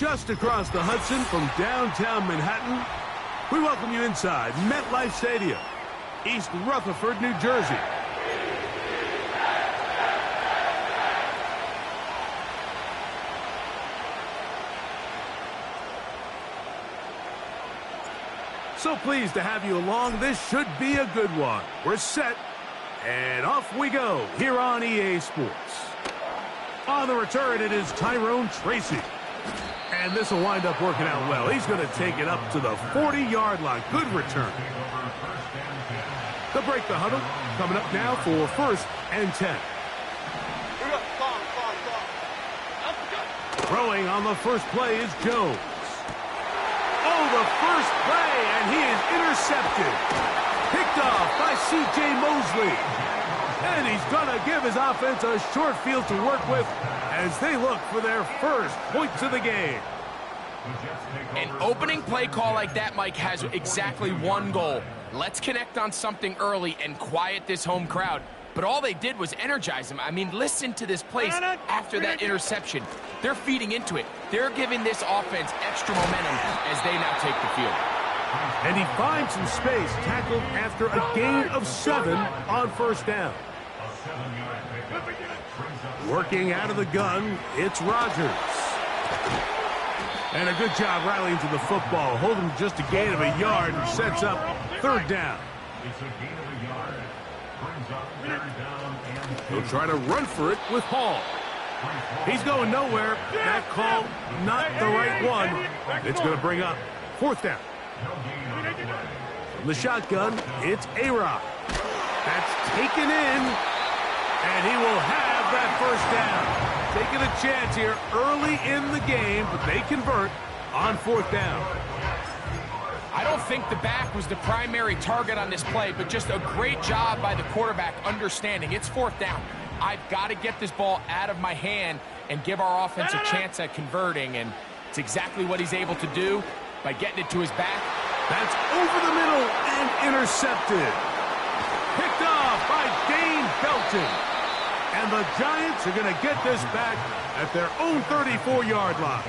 just across the Hudson from downtown Manhattan, we welcome you inside MetLife Stadium, East Rutherford, New Jersey. So pleased to have you along. This should be a good one. We're set, and off we go here on EA Sports. On the return, it is Tyrone Tracy. And this will wind up working out well. He's going to take it up to the 40-yard line. Good return. They'll break the huddle. Coming up now for 1st and 10. Throwing on the first play is Jones. Oh, the first play, and he is intercepted. Picked off by C.J. Mosley. And he's going to give his offense a short field to work with as they look for their first points of the game. An opening play call like that, Mike, has exactly one goal. Let's connect on something early and quiet this home crowd. But all they did was energize them. I mean, listen to this place after that interception. They're feeding into it. They're giving this offense extra momentum as they now take the field. And he finds some space, tackled after a gain of 7 on 1st down. Working out of the gun, it's Rodgers. And a good job rallying to the football, holding just a gain of a yard and sets up 3rd down. He'll try to run for it with Hall. He's going nowhere. That call, not the right one. It's going to bring up 4th down. From the shotgun, it's A-Rod. That's taken in, and he will have that 1st down. Taking a chance here early in the game, but they convert on 4th down. I don't think the back was the primary target on this play, but just a great job by the quarterback understanding it's 4th down. I've got to get this ball out of my hand and give our offense a chance at converting, and it's exactly what he's able to do by getting it to his back. That's over the middle and intercepted. Picked off by Dane Belton. And the Giants are going to get this back at their own 34-yard line.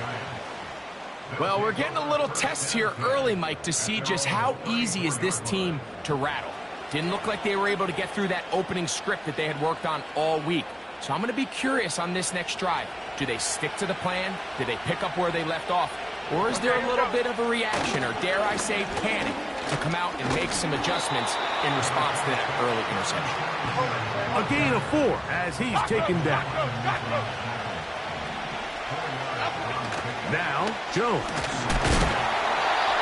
Well, we're getting a little test here early, Mike, to see just how easy is this team to rattle. Didn't look like they were able to get through that opening script that they had worked on all week. So I'm going to be curious on this next drive. Do they stick to the plan? Do they pick up where they left off? Or is there a little bit of a reaction, or dare I say panic, to come out and make some adjustments in response to that early interception? A gain of 4 as he's taken down. Now, Jones.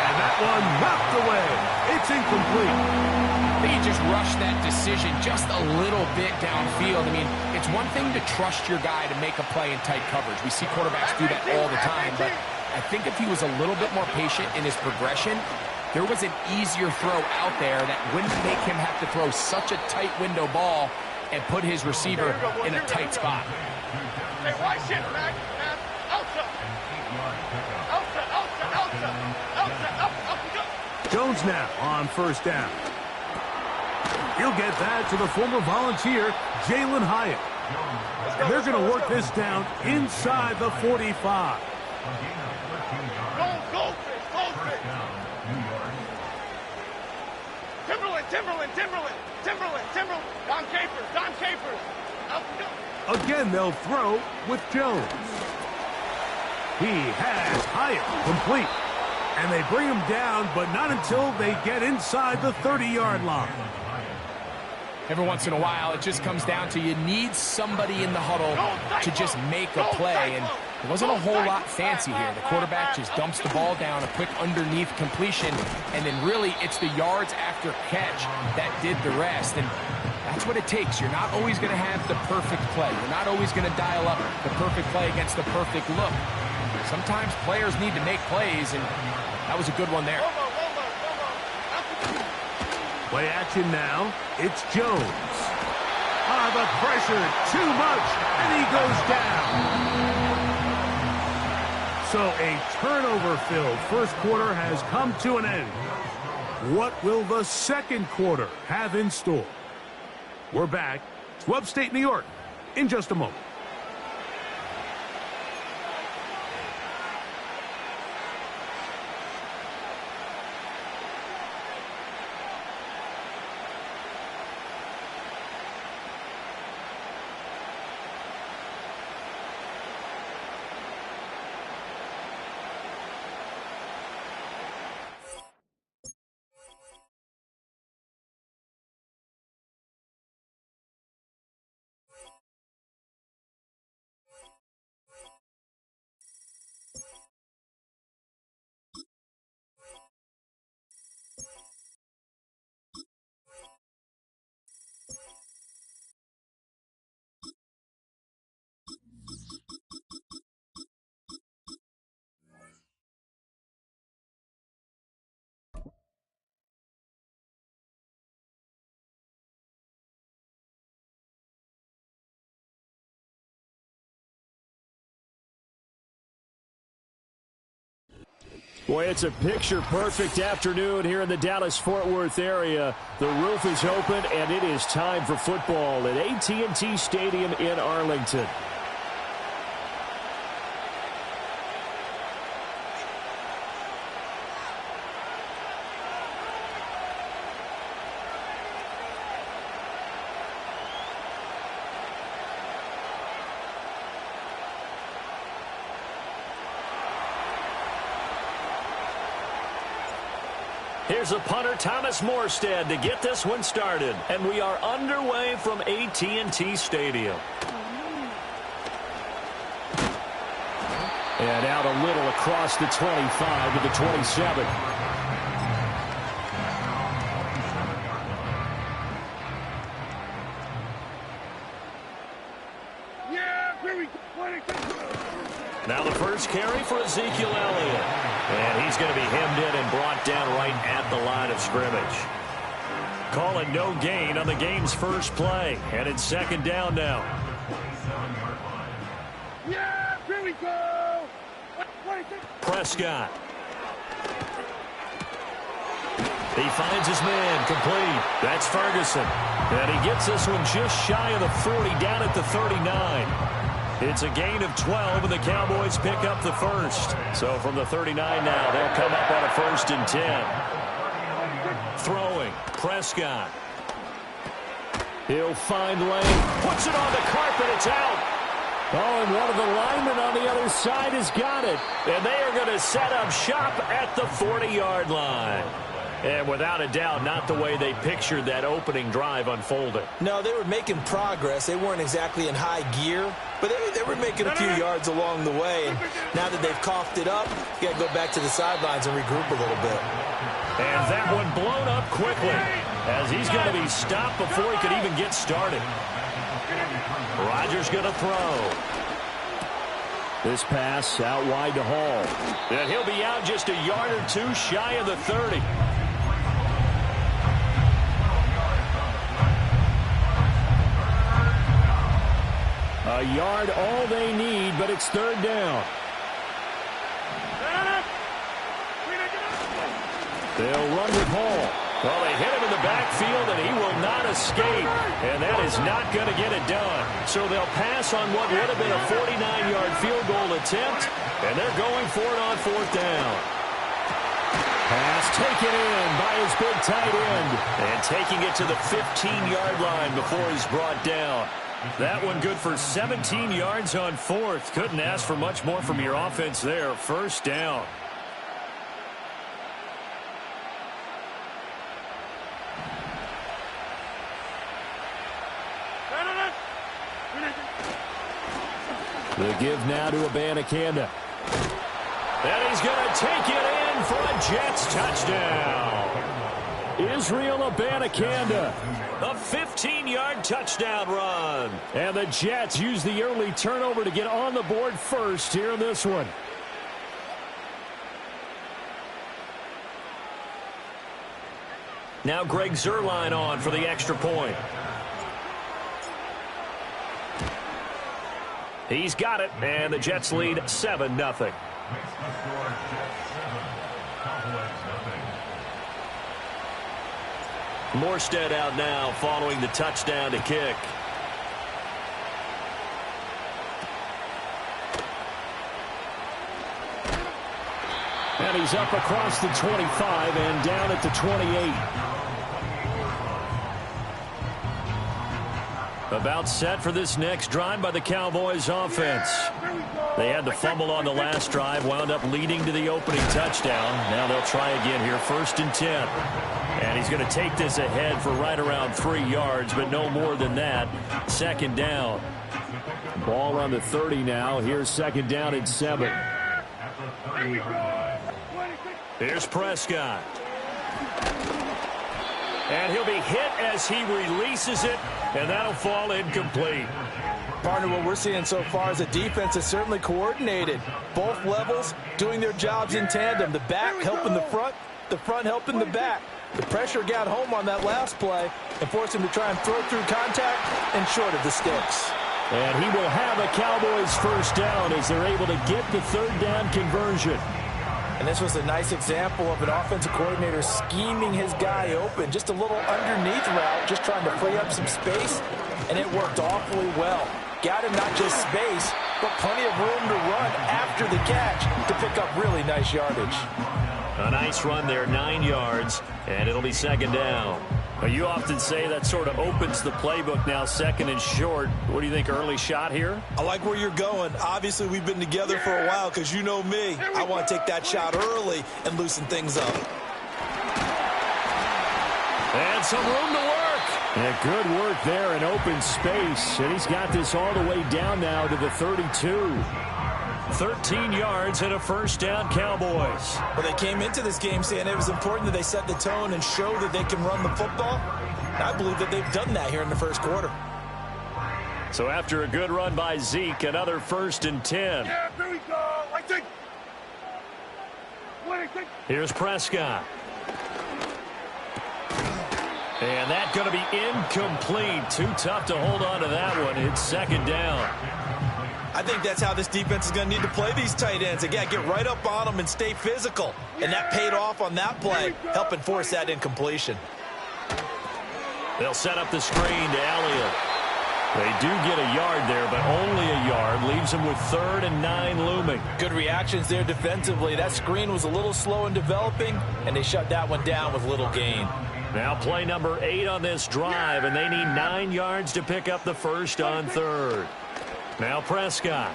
And that one knocked away. It's incomplete. I think he just rushed that decision just a little bit downfield. I mean, it's one thing to trust your guy to make a play in tight coverage. We see quarterbacks do that all the time, but I think if he was a little bit more patient in his progression, there was an easier throw out there that wouldn't make him have to throw such a tight window ball and put his receiver in a tight spot. Hey, watch it, Mac. Jones now on 1st down. He'll get that to the former Volunteer, Jalen Hyatt. And they're going to work this down inside the 45. Timberland. Don Capers. Again, they'll throw with Jones. He has Hyatt complete. And they bring him down, but not until they get inside the 30-yard line. Every once in a while, it just comes down to you need somebody in the huddle to just make a play. And there wasn't a whole lot fancy here. The quarterback just dumps the ball down, a quick underneath completion, and then really it's the yards after catch that did the rest. And that's what it takes. You're not always going to have the perfect play. You're not always going to dial up the perfect play against the perfect look. Sometimes players need to make plays, and that was a good one there. Play action now. It's Jones. The pressure, too much, and he goes down. So a turnover-filled first quarter has come to an end. What will the second quarter have in store? We're back to upstate New York in just a moment. Boy, it's a picture-perfect afternoon here in the Dallas-Fort Worth area. The roof is open, and it is time for football at AT&T Stadium in Arlington. Here's the punter, Thomas Morstead, to get this one started. And we are underway from AT&T Stadium. And out a little across the 25 to the 27. Now the first carry for Ezekiel Elliott. And he's going to be hemmed in and brought down right at the line of scrimmage. Calling no gain on the game's first play. And it's second down now. Yeah, here we go. Prescott. He finds his man complete. That's Ferguson. And he gets this one just shy of the 40 down at the 39. It's a gain of 12, and the Cowboys pick up the first. So from the 39 now, they'll come up on a 1st and 10. Throwing, Prescott. He'll find lane, puts it on the carpet, it's out. Oh, and one of the linemen on the other side has got it. And they are going to set up shop at the 40-yard line. And without a doubt, not the way they pictured that opening drive unfolding. No, they were making progress. They weren't exactly in high gear, but they were making a few yards along the way. And now that they've coughed it up, you got to go back to the sidelines and regroup a little bit. And that one blown up quickly as he's going to be stopped before he could even get started. Rodgers going to throw. This pass out wide to Hall. And he'll be out just a yard or two shy of the 30. A yard all they need, but it's third down. They'll run with Hall. Well, they hit him in the backfield, and he will not escape. And that is not going to get it done. So they'll pass on what would have been a 49-yard field goal attempt, and they're going for it on 4th down. Pass taken in by his big tight end. And taking it to the 15-yard line before he's brought down. That one good for 17 yards on 4th. Couldn't ask for much more from your offense there. 1st down. The give now to Abanikanda. And he's going to take it in for a Jets touchdown. Israel Abanikanda. A 15-yard touchdown run. And the Jets use the early turnover to get on the board first here in this one. Now Greg Zuerlein on for the extra point. He's got it, and the Jets lead 7-0. Morstead out now following the touchdown to kick. And he's up across the 25 and down at the 28. About set for this next drive by the Cowboys offense. They had the fumble on the last drive, wound up leading to the opening touchdown. Now they'll try again here, 1st and 10. And he's going to take this ahead for right around 3 yards, but no more than that. 2nd down. Ball on the 30 now. Here's 2nd down and 7. Here's Prescott. And he'll be hit as he releases it, and that'll fall incomplete. Partner, what we're seeing so far is the defense is certainly coordinated. Both levels doing their jobs in tandem. The back helping the front helping the back. The pressure got home on that last play and forced him to try and throw through contact and short of the sticks. And he will have a Cowboys 1st down as they're able to get the 3rd down conversion. And this was a nice example of an offensive coordinator scheming his guy open. Just a little underneath route, just trying to free up some space, and it worked awfully well. Got him not just space, but plenty of room to run after the catch to pick up really nice yardage. A nice run there, 9 yards, and it'll be second down. You often say that sort of opens the playbook now, second and short. What do you think, early shot here? I like where you're going. Obviously, we've been together for a while because you know me. I want to take that shot early and loosen things up. And some room to work. And good work there in open space. And he's got this all the way down now to the 32. 13 yards and a first down, Cowboys. Well, they came into this game saying it was important that they set the tone and show that they can run the football. And I believe that they've done that here in the first quarter. So after a good run by Zeke, another 1st and 10. Yeah, here we go. I think. Here's Prescott. And that's going to be incomplete. Too tough to hold on to that one. It's second down. I think that's how this defense is going to need to play these tight ends. Again, get right up on them and stay physical. And that paid off on that play, helping force that incompletion. They'll set up the screen to Elliott. They do get a yard there, but only a yard. Leaves them with 3rd and 9 looming. Good reactions there defensively. That screen was a little slow in developing, and they shut that one down with little gain. Now play number 8 on this drive, and they need 9 yards to pick up the first on 3rd. Now Prescott.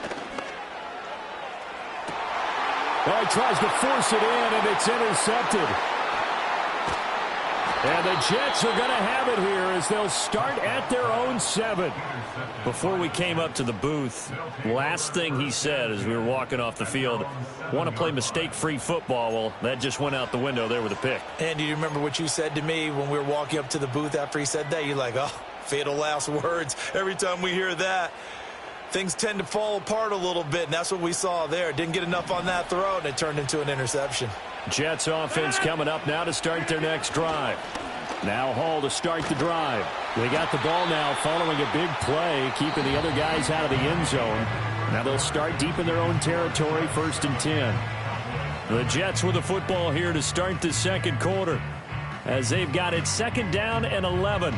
Well, he tries to force it in, and it's intercepted. And the Jets are going to have it here as they'll start at their own 7. Before we came up to the booth, last thing he said as we were walking off the field, want to play mistake-free football. Well, that just went out the window there with a pick. And do you remember what you said to me when we were walking up to the booth after he said that? You're like, oh, fatal last words. Every time we hear that, things tend to fall apart a little bit, and that's what we saw there. Didn't get enough on that throw, and it turned into an interception. Jets offense coming up now to start their next drive. Now Hall to start the drive. They got the ball now following a big play, keeping the other guys out of the end zone. Now they'll start deep in their own territory, 1st and 10. The Jets with the football here to start the second quarter as they've got it 2nd down and 11.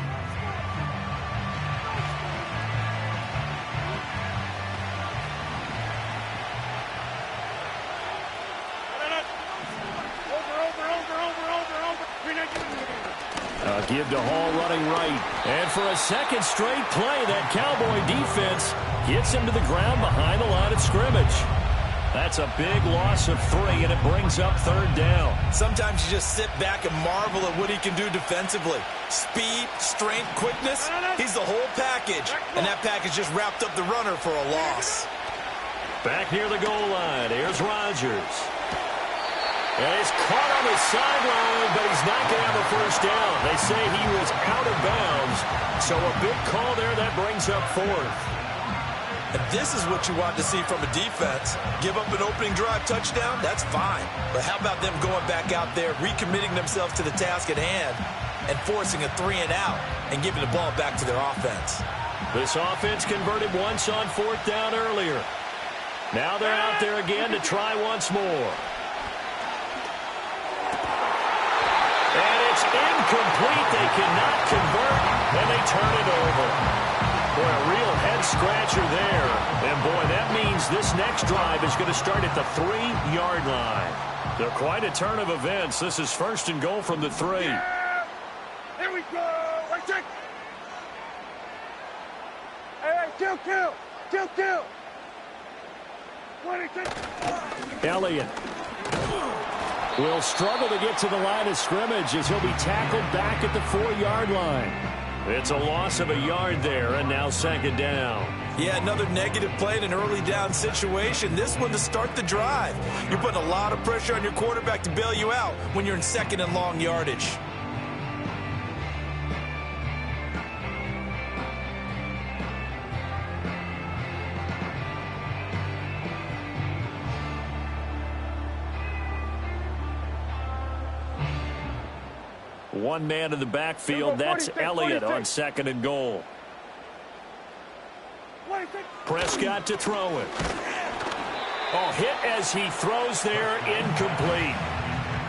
Give to Hall running right. And for a second straight play, that Cowboy defense gets him to the ground behind the line of scrimmage. That's a big loss of 3, and it brings up 3rd down. Sometimes you just sit back and marvel at what he can do defensively. Speed, strength, quickness, he's the whole package. And that package just wrapped up the runner for a loss. Back near the goal line, here's Rodgers. And he's caught on the sideline, but he's not going to have a first down. They say he was out of bounds. So a big call there that brings up 4th. And this is what you want to see from a defense. Give up an opening drive touchdown, that's fine. But how about them going back out there, recommitting themselves to the task at hand, and forcing a 3 and out, and giving the ball back to their offense. This offense converted once on 4th down earlier. Now they're out there again to try once more. And it's incomplete. They cannot convert, and they turn it over. Boy, a real head-scratcher there. And, boy, that means this next drive is going to start at the 3-yard line. They're quite a turn of events. This is 1st and goal from the 3. Yeah! Here we go! I take. Hey, kill! Elliott will struggle to get to the line of scrimmage as he'll be tackled back at the 4-yard line. It's a loss of a yard there, and now 2nd down. Yeah, another negative play in an early down situation. This one to start the drive. You're putting a lot of pressure on your quarterback to bail you out when you're in 2nd and long yardage. One man in the backfield. That's Elliott on 2nd and goal. Prescott to throw it. Oh, hit as he throws there incomplete.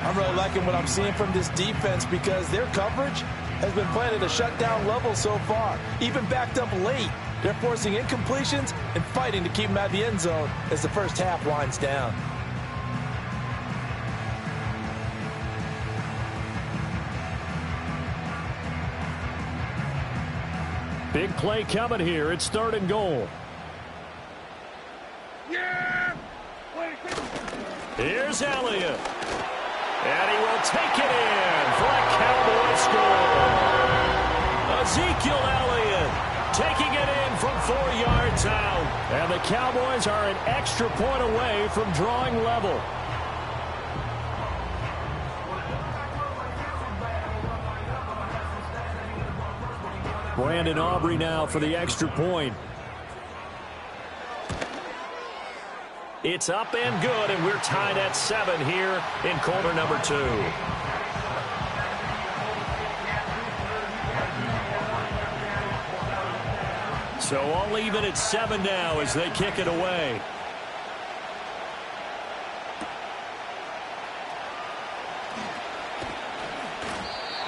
I'm really liking what I'm seeing from this defense because their coverage has been playing at a shutdown level so far. Even backed up late, they're forcing incompletions and fighting to keep them out of the end zone as the first half winds down. Big play coming here. It's 3rd and goal. Yeah! Here's Elliott. And he will take it in for a Cowboy score. Ezekiel Elliott taking it in from 4 yards out. And the Cowboys are an extra point away from drawing level. Brandon Aubrey now for the extra point. It's up and good, and we're tied at 7 here in quarter number 2. So all even at 7 now as they kick it away.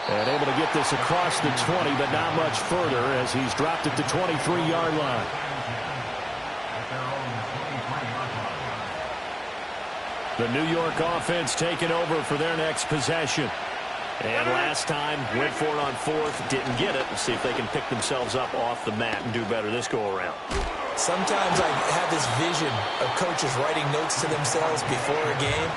And able to get this across the 20, but not much further as he's dropped at the 23-yard line. The New York offense taking over for their next possession. And last time, went for it on 4th, didn't get it. Let's see if they can pick themselves up off the mat and do better this go-around. Sometimes I have this vision of coaches writing notes to themselves before a game.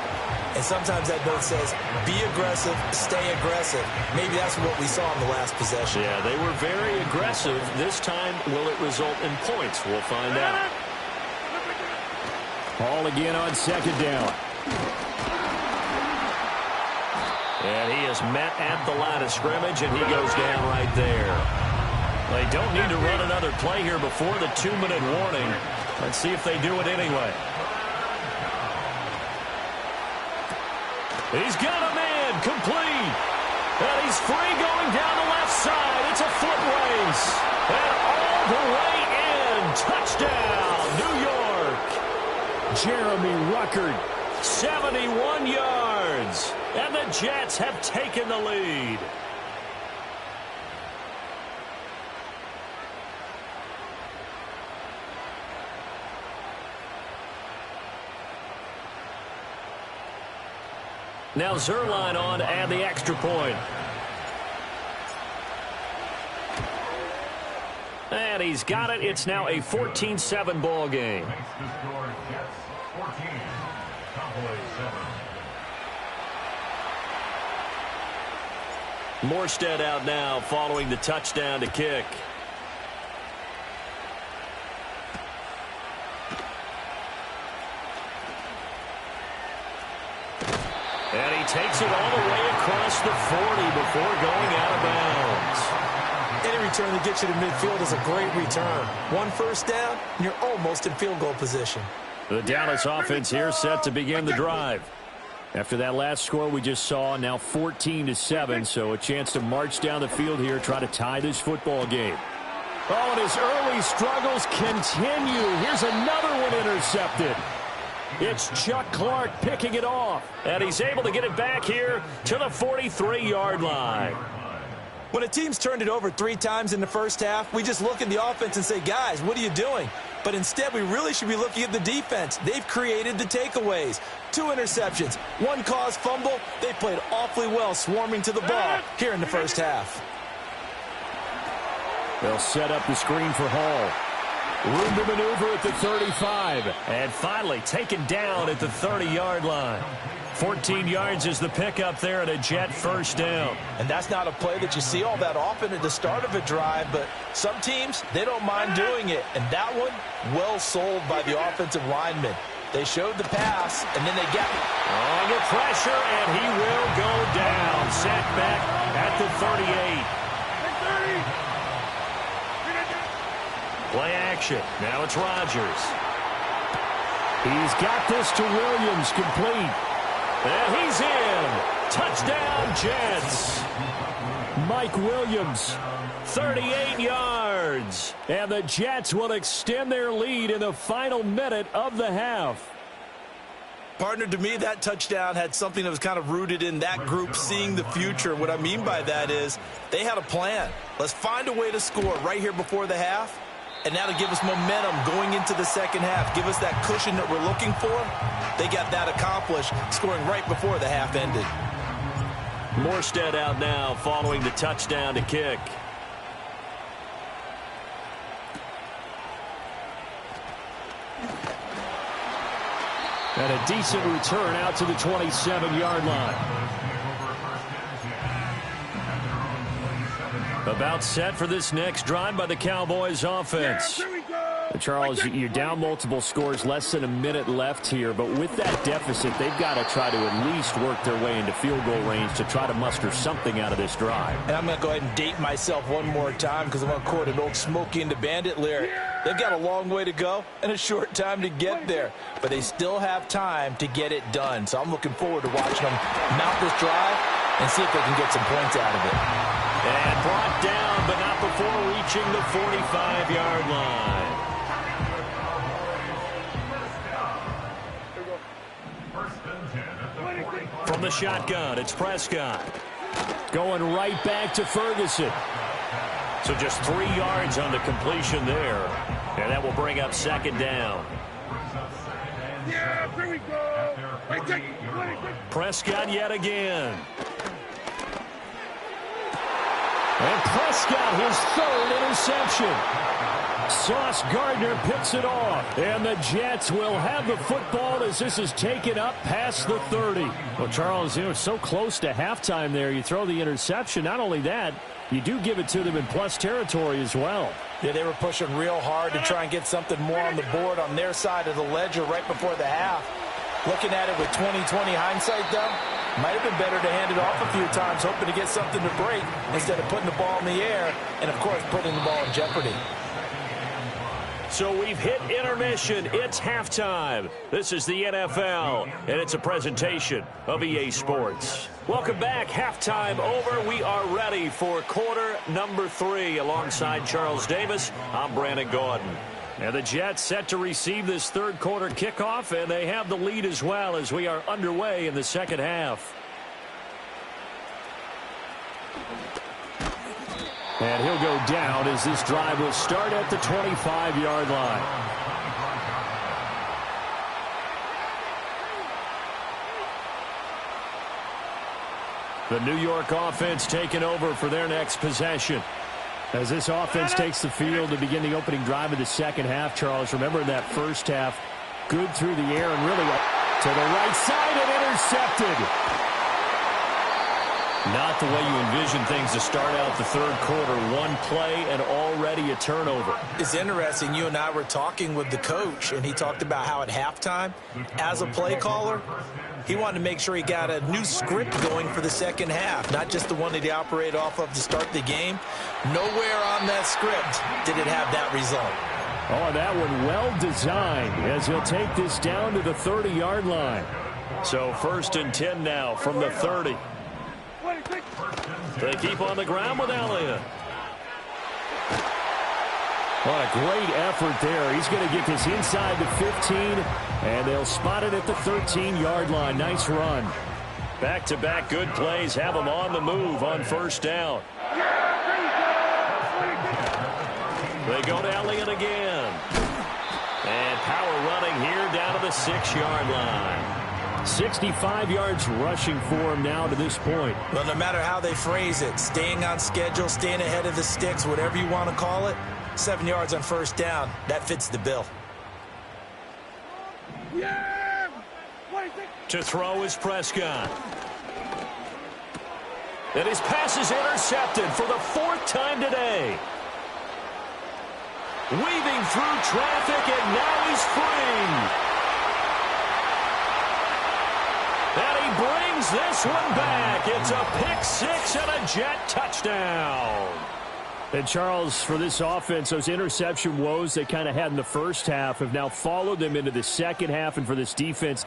And sometimes that note says, be aggressive, stay aggressive. Maybe that's what we saw in the last possession. Yeah, they were very aggressive. This time, will it result in points? We'll find out. Hall again on 2nd down. And he is met at the line of scrimmage, and he goes down right there. They don't need to run another play here before the 2-minute warning. Let's see if they do it anyway. He's got a man complete. And he's free going down the left side. It's a foot race. And all the way in. Touchdown, New York. Jeremy Ruckert, 71 yards. And the Jets have taken the lead. Now Zuerlein on to add the extra point. And he's got it. It's now a 14-7 ball game. Morstead out now following the touchdown to kick. And he takes it all the way across the 40 before going out of bounds. Any return that gets you to midfield is a great return. 1 first down, and you're almost in field goal position. The Dallas offense here set to begin the drive. After that last score we just saw, now 14-7, so a chance to march down the field here, try to tie this football game. Oh, and his early struggles continue. Here's another one intercepted. It's Chuck Clark picking it off. And he's able to get it back here to the 43-yard line. When a team's turned it over 3 times in the first half, we just look at the offense and say, guys, what are you doing? But instead, we really should be looking at the defense. They've created the takeaways. 2 interceptions, 1 caused fumble. They played awfully well swarming to the ball here in the first half. They'll set up the screen for Hall. Room to maneuver at the 35. And finally taken down at the 30-yard line. 14 yards is the pickup there at a Jet first down. And that's not a play that you see all that often at the start of a drive, but some teams, they don't mind doing it. And that one, well sold by the offensive lineman. They showed the pass, and then they got it. Under pressure, and he will go down. Sacked back at the 38. Play action. Now it's Rodgers. He's got this to Williams, complete. And he's in. Touchdown, Jets. Mike Williams, 38 yards. And the Jets will extend their lead in the final minute of the half. Partner, to me, that touchdown had something that was kind of rooted in that group seeing the future. What I mean by that is they had a plan. Let's find a way to score right here before the half, and that'll give us momentum going into the second half. Give us that cushion that we're looking for. They got that accomplished, scoring right before the half ended. Morstead out now following the touchdown to kick. And a decent return out to the 27-yard line. About set for this next drive by the Cowboys offense. Charles, you're down multiple scores, less than a minute left here, but with that deficit, they've got to try to at least work their way into field goal range to try to muster something out of this drive. And I'm going to go ahead and date myself one more time because I'm going to quote an old Smokey and the Bandit lyric. They've got a long way to go and a short time to get there, but they still have time to get it done. So I'm looking forward to watching them mount this drive and see if they can get some points out of it. And brought down, but not before reaching the 45-yard line. From the shotgun, it's Prescott. Going right back to Ferguson. So just 3 yards on the completion there. And that will bring up second down. Yeah, here we go. Prescott yet again. And Prescott, his third interception. Sauce Gardner picks it off. And the Jets will have the football as this is taken up past the 30. Well, Charles, you know, so close to halftime there. You throw the interception. Not only that, you do give it to them in plus territory as well. Yeah, they were pushing real hard to try and get something more on the board on their side of the ledger right before the half. Looking at it with 20/20 hindsight, though, might have been better to hand it off a few times, hoping to get something to break instead of putting the ball in the air and, of course, putting the ball in jeopardy. So we've hit intermission. It's halftime. This is the NFL, and it's a presentation of EA Sports. Welcome back. Halftime over. We are ready for quarter number 3. Alongside Charles Davis, I'm Brandon Gaudin. And the Jets set to receive this third quarter kickoff, and they have the lead as well as we are underway in the second half. And he'll go down as this drive will start at the 25-yard line. The New York offense taking over for their next possession. As this offense takes the field to begin the opening drive of the second half, Charles, remember in that first half, good through the air and really to the right side and intercepted. Not the way you envision things to start out the third quarter. One play and already a turnover. It's interesting. You and I were talking with the coach, and he talked about how at halftime, as a play caller, he wanted to make sure he got a new script going for the second half, not just the one that he operated off of to start the game. Nowhere on that script did it have that result. Oh, that one well designed as he'll take this down to the 30-yard line. So 1st and 10 now from the 30. They keep on the ground with Elliott. What a great effort there. He's going to get this inside the 15, and they'll spot it at the 13-yard line. Nice run. Back-to-back good plays have them on the move on first down. They go to Elliott again. And power running here down to the 6-yard line. 65 yards rushing for him now to this point. Well, no matter how they phrase it, staying on schedule, staying ahead of the sticks, whatever you want to call it, 7 yards on first down, that fits the bill. To throw is Prescott. And his pass is intercepted for the 4th time today. Weaving through traffic, and now he's free. And he brings this one back. It's a pick-6 and a Jet touchdown. And, Charles, for this offense, those interception woes they kind of had in the first half have now followed them into the second half. And for this defense,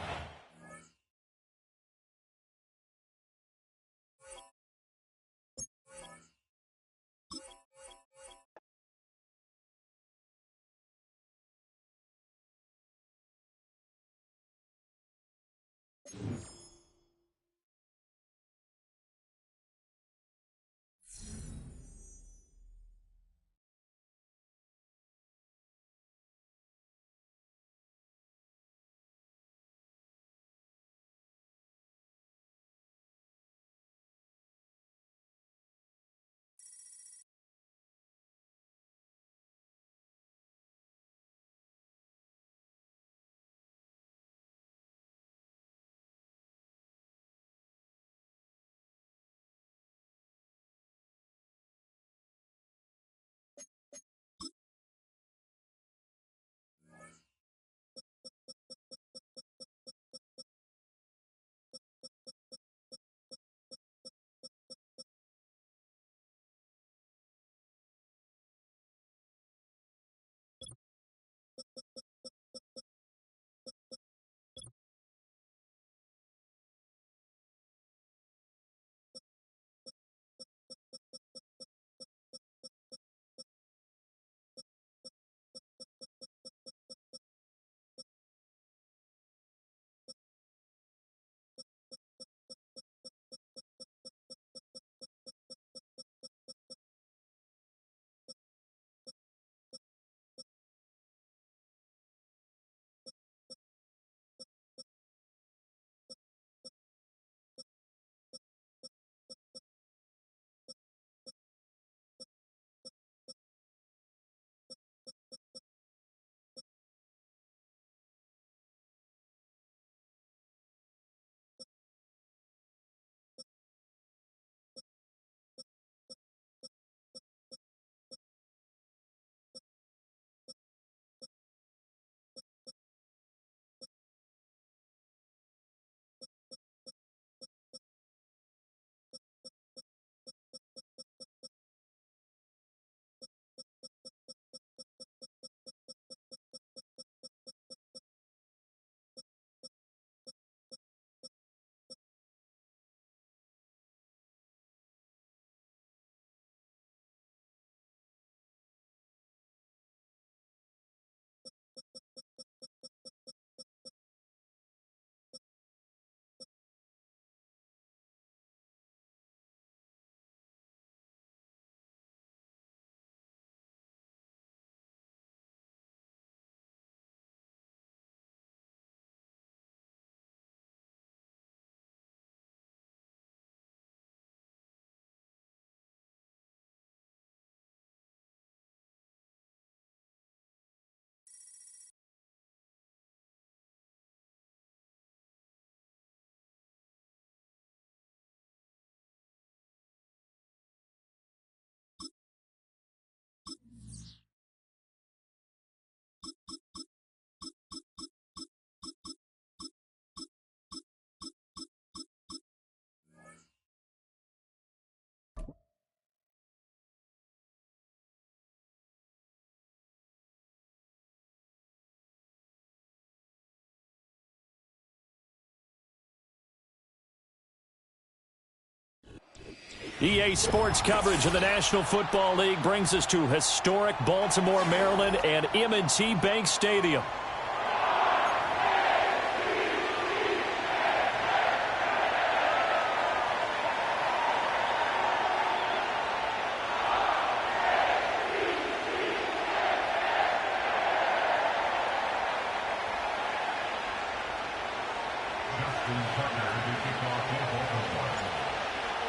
EA Sports coverage of the National Football League brings us to historic Baltimore, Maryland, and M&T Bank Stadium.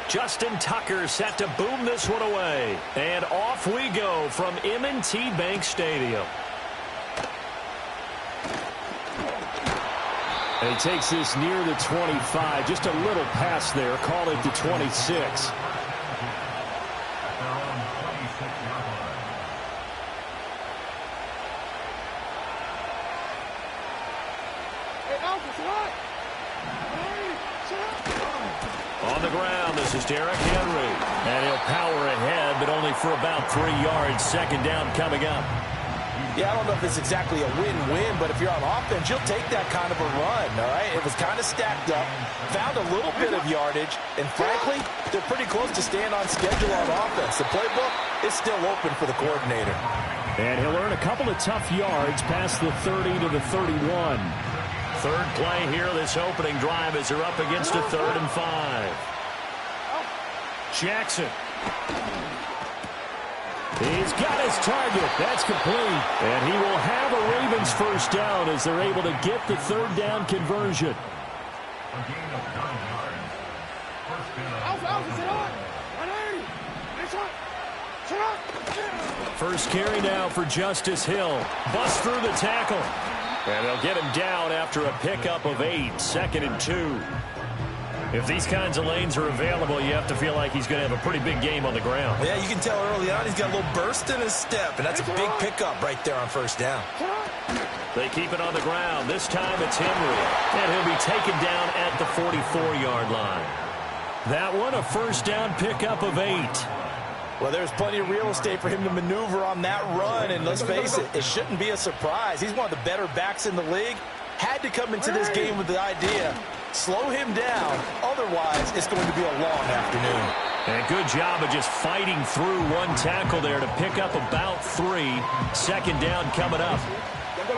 Justin Tucker set to boom this one away. And off we go from M&T Bank Stadium. And he takes this near the 25. Just a little pass there. Call it the 26. On the ground, this is Derrick Henry. And he'll power ahead, but only for about 3 yards. Second down coming up. Yeah, I don't know if it's exactly a win-win, but if you're on offense, you'll take that kind of a run, all right? It was kind of stacked up, found a little bit of yardage, and frankly, they're pretty close to staying on schedule on offense. The playbook is still open for the coordinator. And he'll earn a couple of tough yards past the 30 to the 31. Third play here, this opening drive, as they're up against a 3rd and 5. Jackson. He's got his target. That's complete. And he will have a Ravens first down as they're able to get the 3rd down conversion. First carry now for Justice Hill. Bust through the tackle. And they'll get him down after a pickup of 8. 2nd and 2. If these kinds of lanes are available, you have to feel like he's going to have a pretty big game on the ground. Yeah, you can tell early on he's got a little burst in his step, and that's a big pickup right there on first down. They keep it on the ground. This time it's Henry. And he'll be taken down at the 44-yard line. That one, a first down pickup of 8. Well, there's plenty of real estate for him to maneuver on that run, and let's face it, it shouldn't be a surprise. He's one of the better backs in the league. Had to come into this game with the idea, slow him down, otherwise it's going to be a long afternoon. And good job of just fighting through one tackle there to pick up about 3. 2nd down coming up.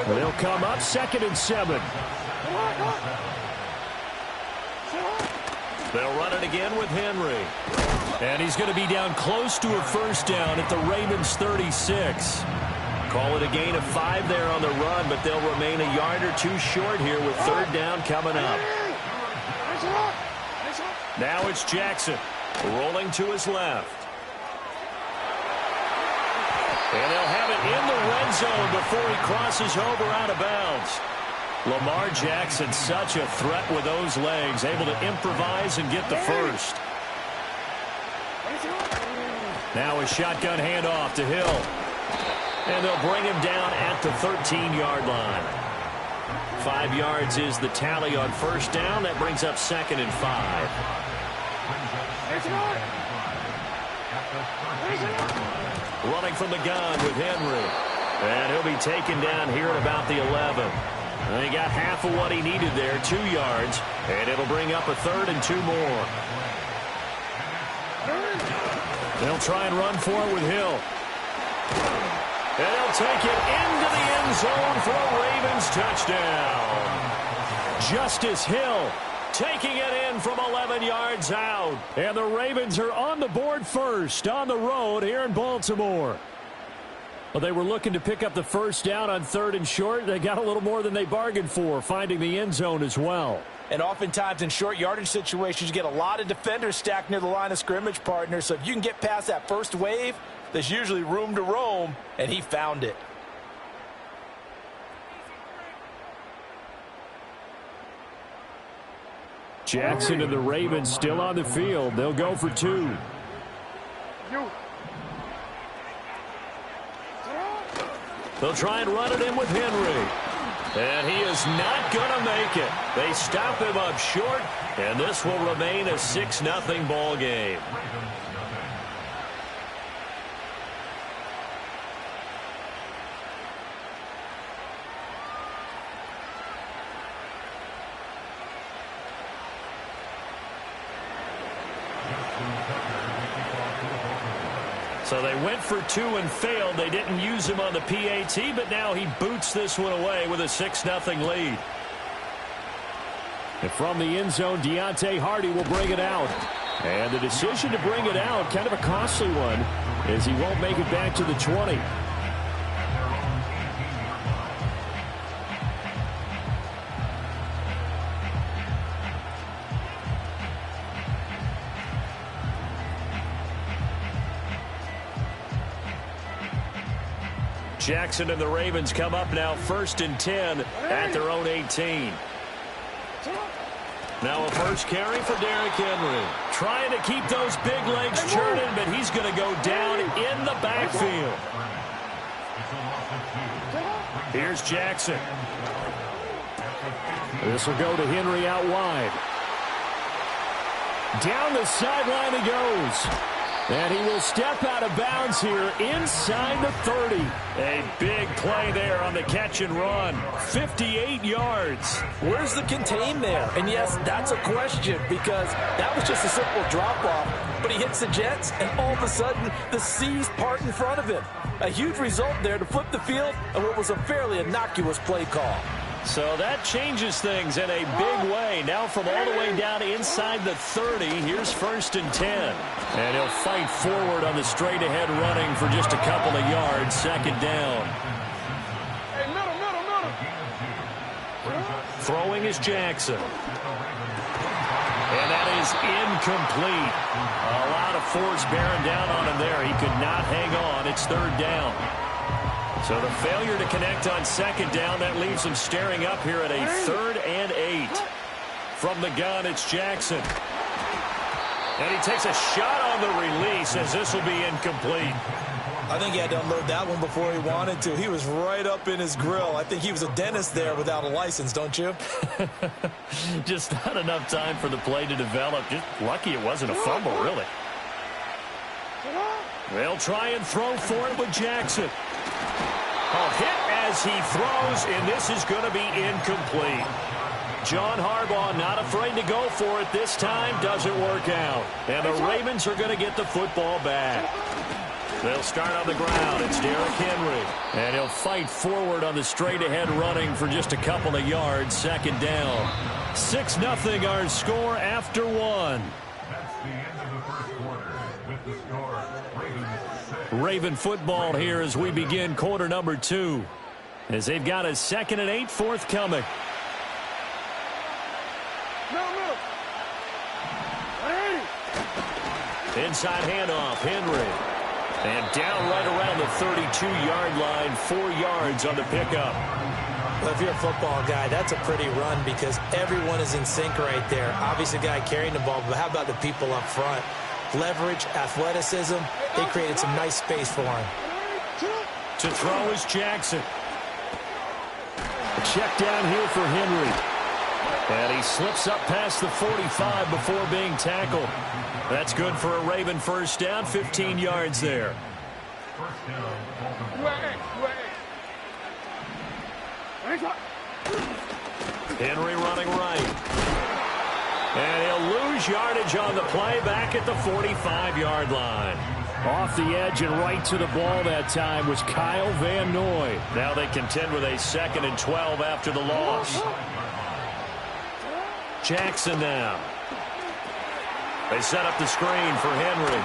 They'll come up 2nd and 7. They'll run it again with Henry. And he's going to be down close to a first down at the Ravens 36. Call it a gain of 5 there on the run, but they'll remain a yard or 2 short here with 3rd down coming up. Now it's Jackson rolling to his left. And they'll have it in the red zone before he crosses over out of bounds. Lamar Jackson, such a threat with those legs, able to improvise and get the first. Now a shotgun handoff to Hill. And they'll bring him down at the 13-yard line. 5 yards is the tally on first down. That brings up 2nd and 5. Running from the gun with Henry. And he'll be taken down here at about the 11. And he got half of what he needed there, 2 yards. And it'll bring up a 3rd and 2 more. They'll try and run for it with Hill. And they'll take it into the end zone for a Ravens touchdown. Justice Hill taking it in from 11 yards out. And the Ravens are on the board first on the road here in Baltimore. Well, they were looking to pick up the first down on 3rd and short. They got a little more than they bargained for, finding the end zone as well. And oftentimes in short yardage situations, you get a lot of defenders stacked near the line of scrimmage, partner. So if you can get past that first wave, there's usually room to roam, and he found it. Jackson and the Ravens still on the field. They'll go for 2. They'll try and run it in with Henry. And he is not going to make it. They stop him up short, and this will remain a 6-0 ball game. So they went for 2 and failed. They didn't use him on the PAT, but now he boots this one away with a 6-0 lead. And from the end zone, Deontay Hardy will bring it out. And the decision to bring it out, kind of a costly one, as he won't make it back to the 20. Jackson and the Ravens come up now 1st and 10 at their own 18. Now a first carry for Derrick Henry. Trying to keep those big legs churning, but he's going to go down in the backfield. Here's Jackson. This will go to Henry out wide. Down the sideline he goes. And he will step out of bounds here inside the 30. A big play there on the catch and run. 58 yards. Where's the contain there? And yes, that's a question because that was just a simple drop-off. But he hits the Jets, and all of a sudden, the seas part in front of him. A huge result there to flip the field on what was a fairly innocuous play call. So that changes things in a big way. Now from all the way down inside the 30, here's 1st and 10. And he'll fight forward on the straight-ahead running for just a couple of yards. 2nd down. Hey, middle. Throwing is Jackson. And that is incomplete. A lot of force bearing down on him there. He could not hang on. It's 3rd down. So the failure to connect on 2nd down, that leaves him staring up here at a 3rd and 8. From the gun, it's Jackson. And he takes a shot on the release as this will be incomplete. I think he had to unload that one before he wanted to. He was right up in his grill. I think he was a dentist there without a license, don't you? Just not enough time for the play to develop. Just lucky it wasn't a fumble, really. They'll try and throw for it with Jackson. A hit as he throws, and this is going to be incomplete. John Harbaugh not afraid to go for it this time. Doesn't work out. And the Ravens are going to get the football back. They'll start on the ground. It's Derrick Henry. And he'll fight forward on the straight-ahead running for just a couple of yards. 2nd down. 6-0 our score after 1. That's the end of the first quarter with the score Ravens 6. Raven football here as we begin quarter number 2. As they've got a 2nd and 8 forthcoming. Inside handoff, Henry. And down right around the 32-yard line, 4 yards on the pickup. Well, if you're a football guy, that's a pretty run because everyone is in sync right there. Obviously, the guy carrying the ball, but how about the people up front? Leverage, athleticism, they created some nice space for him. To throw is Jackson. A check down here for Henry. And he slips up past the 45 before being tackled. That's good for a Raven 1st down, 15 yards there. Henry running right. And he'll lose yardage on the play back at the 45-yard line. Off the edge and right to the ball that time was Kyle Van Noy. Now they contend with a 2nd and 12 after the loss. Jackson now. They set up the screen for Henry.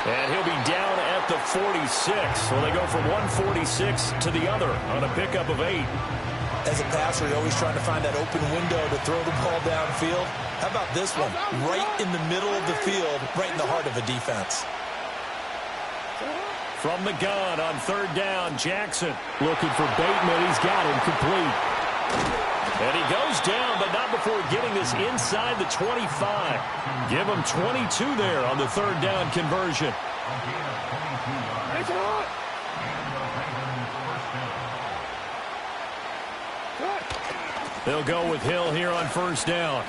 And he'll be down at the 46. So they go from 146 to the other on a pickup of 8. As a passer, you're always trying to find that open window to throw the ball downfield. How about this one? Right in the middle of the field, right in the heart of a defense. From the gun on 3rd down, Jackson. Looking for Bateman. He's got him complete. And he goes down, but not before getting this inside the 25. Give him 22 there on the 3rd down conversion. They'll go with Hill here on 1st down.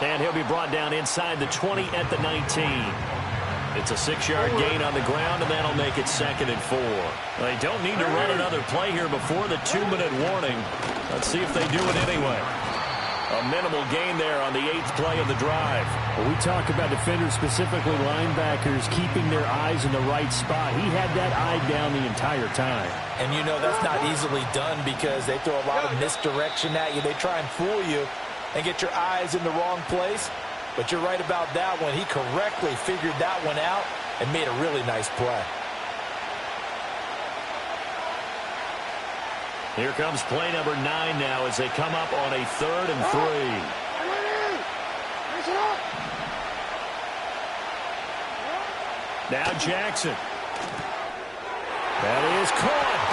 And he'll be brought down inside the 20 at the 19. It's a 6-yard gain on the ground, and that'll make it 2nd and 4. They don't need to run another play here before the 2-minute warning. Let's see if they do it anyway. A minimal gain there on the 8th play of the drive. Well, we talk about defenders, specifically linebackers, keeping their eyes in the right spot. He had that eye down the entire time. And you know that's not easily done because they throw a lot of misdirection at you. They try and fool you and get your eyes in the wrong place. But you're right about that one. He correctly figured that one out and made a really nice play. Here comes play number 9 now as they come up on a 3rd and 3. Now Jackson. That is caught.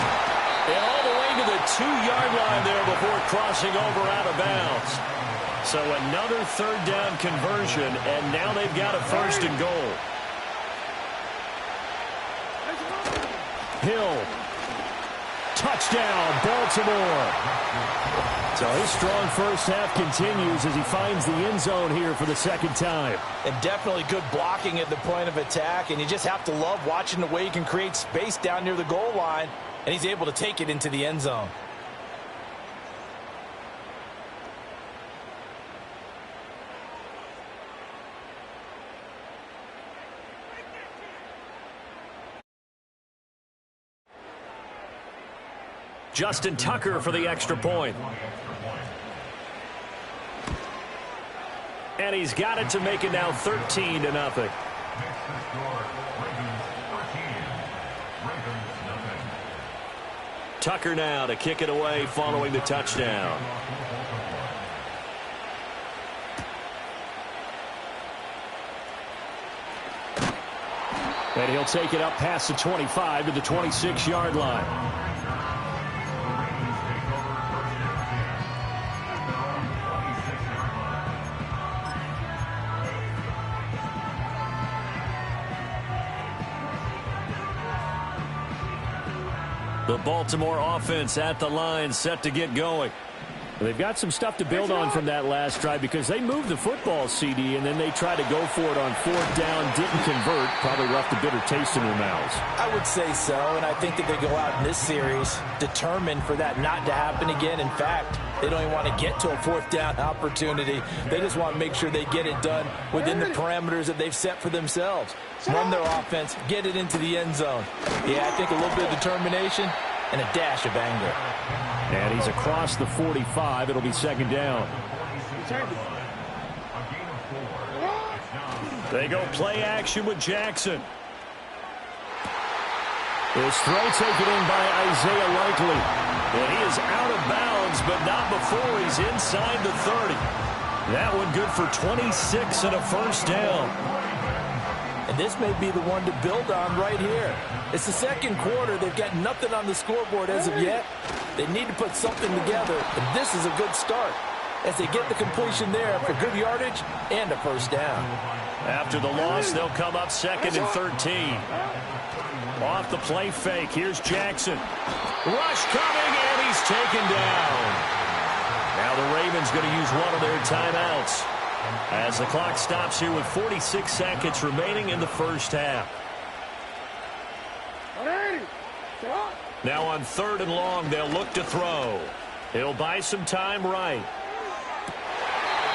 And all the way to the 2-yard line there before crossing over out of bounds. So another 3rd down conversion, and now they've got a 1st and goal. Hill. Touchdown, Baltimore. So his strong first half continues as he finds the end zone here for the 2nd time. And definitely good blocking at the point of attack, and you just have to love watching the way he can create space down near the goal line, and he's able to take it into the end zone. Justin Tucker for the extra point. And he's got it to make it now 13-0. Tucker now to kick it away following the touchdown. And he'll take it up past the 25 to the 26-yard line. The Baltimore offense at the line, set to get going. They've got some stuff to build on from that last drive because they moved the football, CD, and then they tried to go for it on 4th down, didn't convert, probably left a bitter taste in their mouths. I would say so, and I think that they go out in this series determined for that not to happen again. In fact, they don't even want to get to a 4th down opportunity. They just want to make sure they get it done within the parameters that they've set for themselves. Run their offense, get it into the end zone. Yeah, I think a little bit of determination and a dash of anger. And he's across the 45. It'll be 2nd down. They go play action with Jackson. His throw taken in by Isaiah Likely. And he is out of bounds, but not before he's inside the 30. That one good for 26 and a first down. And this may be the one to build on right here. It's the second quarter. They've got nothing on the scoreboard as of yet. They need to put something together, and this is a good start as they get the completion there for good yardage and a first down. After the loss, they'll come up 2nd and 13. Off the play fake, here's Jackson. Rush coming, and he's taken down. Now the Ravens going to use one of their timeouts as the clock stops here with 46 seconds remaining in the first half. Now on 3rd and long, they'll look to throw. He'll buy some time right.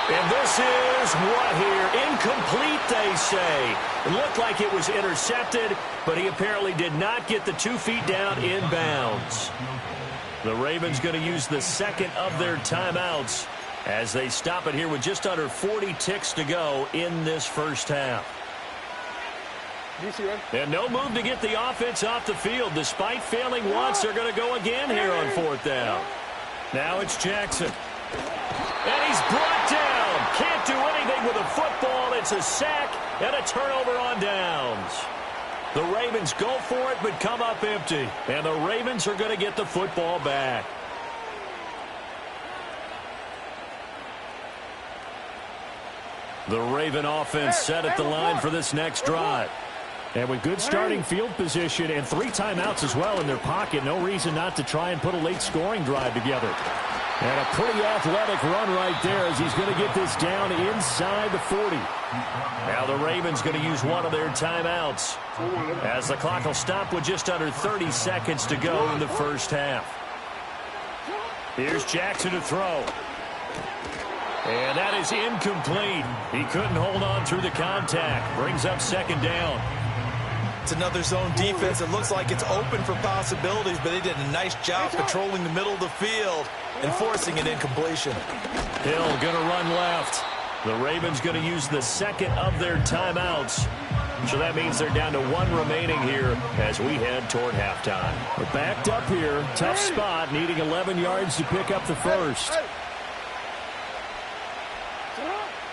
And this is what here? Incomplete, they say. It looked like it was intercepted, but he apparently did not get the 2 feet down in bounds. The Ravens going to use the second of their timeouts as they stop it here with just under 40 ticks to go in this first half. And no move to get the offense off the field. Despite failing once, they're going to go again here on 4th down. Now it's Jackson. And he's brought down. Can't do anything with a football. It's a sack and a turnover on downs. The Ravens go for it but come up empty. And the Ravens are going to get the football back. The Raven offense set at the line for this next drive. And with good starting field position and 3 timeouts as well in their pocket, no reason not to try and put a late scoring drive together. And a pretty athletic run right there as he's going to get this down inside the 40. Now the Ravens going to use one of their timeouts as the clock will stop with just under 30 seconds to go in the first half. Here's Jackson to throw. And that is incomplete. He couldn't hold on through the contact. Brings up 2nd down. It's another zone defense. It looks like it's open for possibilities, but they did a nice job controlling the middle of the field and forcing an incompletion. Hill going to run left. The Ravens going to use the second of their timeouts. So that means they're down to 1 remaining here as we head toward halftime. We're backed up here. Tough spot, needing 11 yards to pick up the first.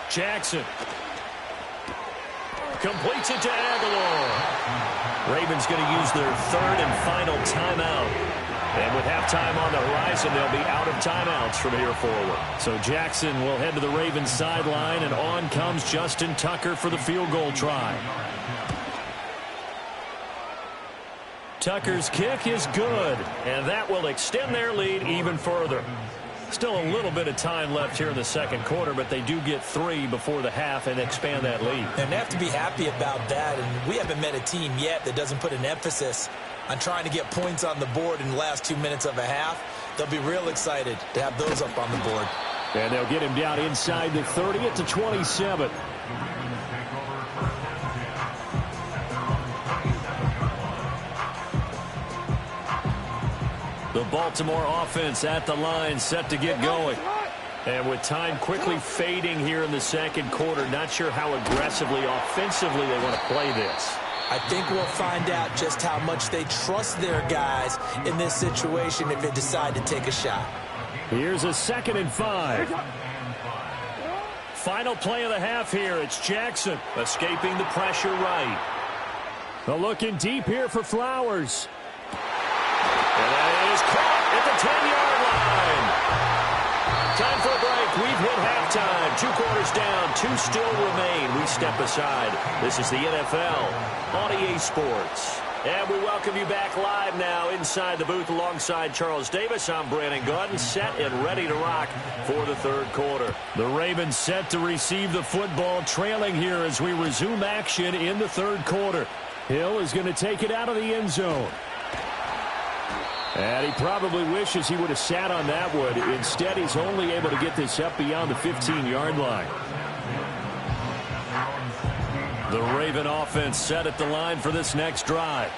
Jackson completes it to Aguilar. Ravens going to use their 3rd and final timeout. And with halftime on the horizon, they'll be out of timeouts from here forward. So Jackson will head to the Ravens sideline, and on comes Justin Tucker for the field goal try. Tucker's kick is good, and that will extend their lead even further. Still a little bit of time left here in the second quarter, but they do get 3 before the half and expand that lead. And they have to be happy about that, and we haven't met a team yet that doesn't put an emphasis on trying to get points on the board in the last 2 minutes of a half. They'll be real excited to have those up on the board. And they'll get him down inside the 30 at the 27. The Baltimore offense at the line, set to get going. And with time quickly fading here in the second quarter, not sure how aggressively, offensively they want to play this. I think we'll find out just how much they trust their guys in this situation if they decide to take a shot. Here's a 2nd and 5. Final play of the half here. It's Jackson escaping the pressure right. They're looking deep here for Flowers. And that is caught at the 10-yard line. Time for a break. We've hit halftime. 2 quarters down. 2 still remain. We step aside. This is the NFL on EA Sports. And we welcome you back live now inside the booth alongside Charles Davis. I'm Brandon Gaudin, set and ready to rock for the third quarter. The Ravens set to receive the football, trailing here as we resume action in the third quarter. Hill is going to take it out of the end zone. And he probably wishes he would have sat on that one. Instead, he's only able to get this up beyond the 15-yard line. The Raven offense set at the line for this next drive.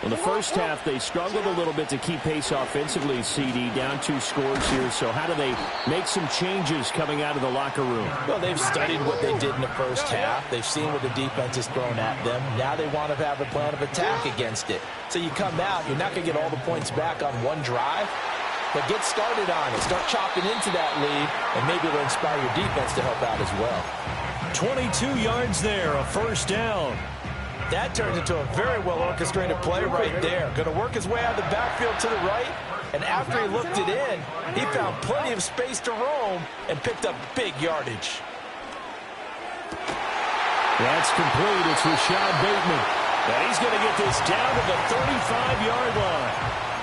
In the first half, they struggled a little bit to keep pace offensively, CD, down 2 scores here. So how do they make some changes coming out of the locker room? Well, they've studied what they did in the first half. They've seen what the defense has thrown at them. Now they want to have a plan of attack against it. So you come out, you're not going to get all the points back on one drive, but get started on it. Start chopping into that lead, and maybe it'll inspire your defense to help out as well. 22 yards there, a first down. That turns into a very well-orchestrated play right there. Going to work his way out of the backfield to the right, and after he looked it in, he found plenty of space to roam and picked up big yardage. That's complete. It's Rashad Bateman. And he's going to get this down to the 35-yard line.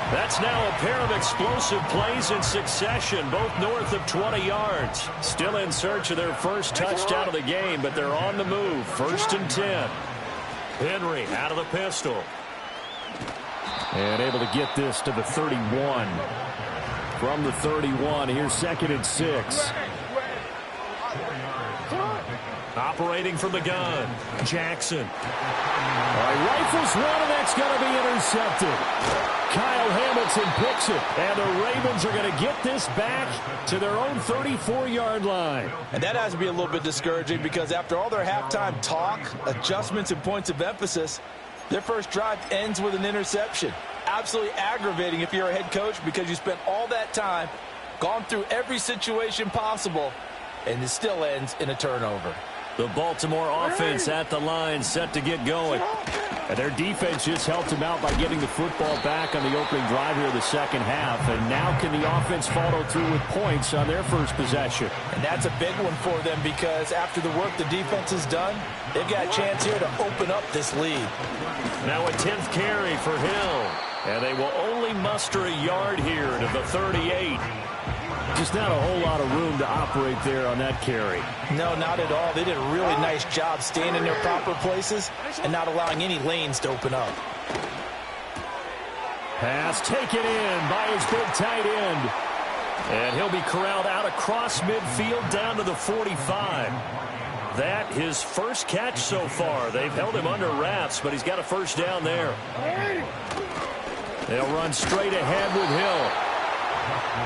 That's now a pair of explosive plays in succession, both north of 20 yards. Still in search of their first touchdown of the game, but they're on the move. 1st and 10. Henry out of the pistol. And able to get this to the 31. From the 31, here's 2nd and 6. Operating from the gun, Jackson. Rifles one, and that's going to be intercepted. Kyle Hamilton picks it, and the Ravens are going to get this back to their own 34-yard line. And that has to be a little bit discouraging because after all their halftime talk, adjustments, and points of emphasis, their first drive ends with an interception. Absolutely aggravating if you're a head coach because you spent all that time, gone through every situation possible, and it still ends in a turnover. The Baltimore offense at the line, set to get going. And their defense just helped them out by getting the football back on the opening drive here in the second half. And now can the offense follow through with points on their first possession? And that's a big one for them because after the work the defense has done, they've got a chance here to open up this lead. Now a 10th carry for Hill. And they will only muster a yard here to the 38. Just not a whole lot of room to operate there on that carry. No, not at all. They did a really nice job staying in their proper places and not allowing any lanes to open up. Pass taken in by his big tight end. And he'll be corralled out across midfield down to the 45. That his first catch so far. They've held him under wraps, but he's got a first down there. They'll run straight ahead with Hill.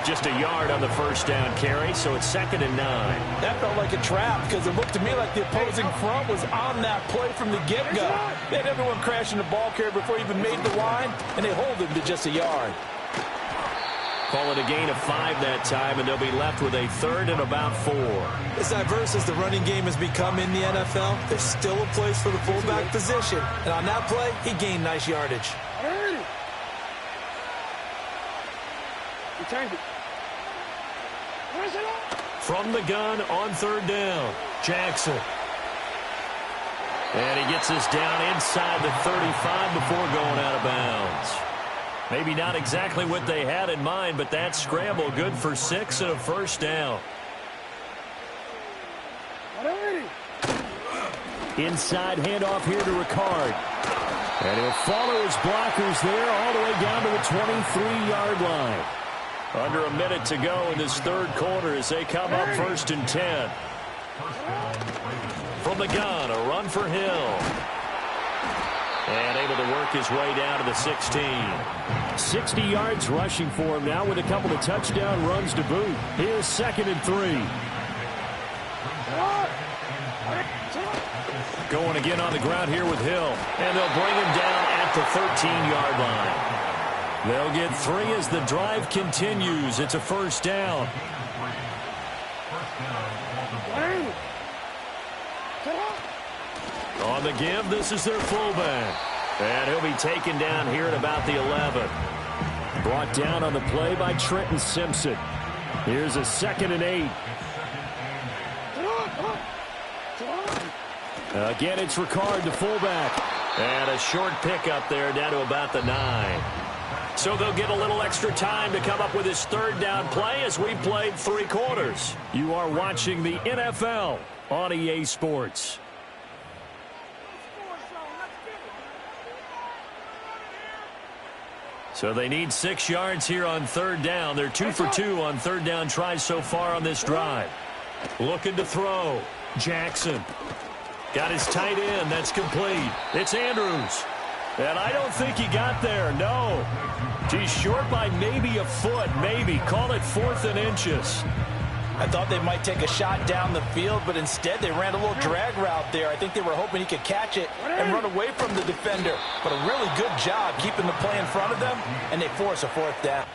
Just a yard on the first down carry, so it's 2nd and 9. That felt like a trap because it looked to me like the opposing front was on that play from the get-go. They had everyone crashing the ball carrier before he even made the line, and they hold him to just a yard. Call it a gain of 5 that time, and they'll be left with a 3rd and about 4. As diverse as the running game has become in the NFL, there's still a place for the fullback position. And on that play, he gained nice yardage. From the gun on 3rd down, Jackson. And he gets us down inside the 35 before going out of bounds. Maybe not exactly what they had in mind, but that scramble good for 6 and a first down. Inside handoff here to Ricard. And he'll follow his blockers there all the way down to the 23-yard line. Under a minute to go in this third quarter as they come up 1st and 10. From the gun, a run for Hill. And able to work his way down to the 16. 60 yards rushing for him now with a couple of touchdown runs to boot. Here's 2nd and 3. Going again on the ground here with Hill. And they'll bring him down at the 13-yard line. They'll get 3 as the drive continues. It's a first down. On the give, this is their fullback. And he'll be taken down here at about the 11. Brought down on the play by Trenton Simpson. Here's a 2nd and 8. Again, it's Ricard, the fullback. And a short pickup there down to about the 9. So they'll get a little extra time to come up with his 3rd down play as we played 3 quarters. You are watching the NFL on EA Sports. So they need 6 yards here on 3rd down. They're 2 for 2 on 3rd down tries so far on this drive. Looking to throw. Jackson. Got his tight end. That's complete. It's Andrews. And I don't think he got there. No. He's short by maybe a foot. Maybe. Call it 4th and inches. I thought they might take a shot down the field, but instead they ran a little drag route there. I think they were hoping he could catch it and run away from the defender. But a really good job keeping the play in front of them, and they force a 4th down.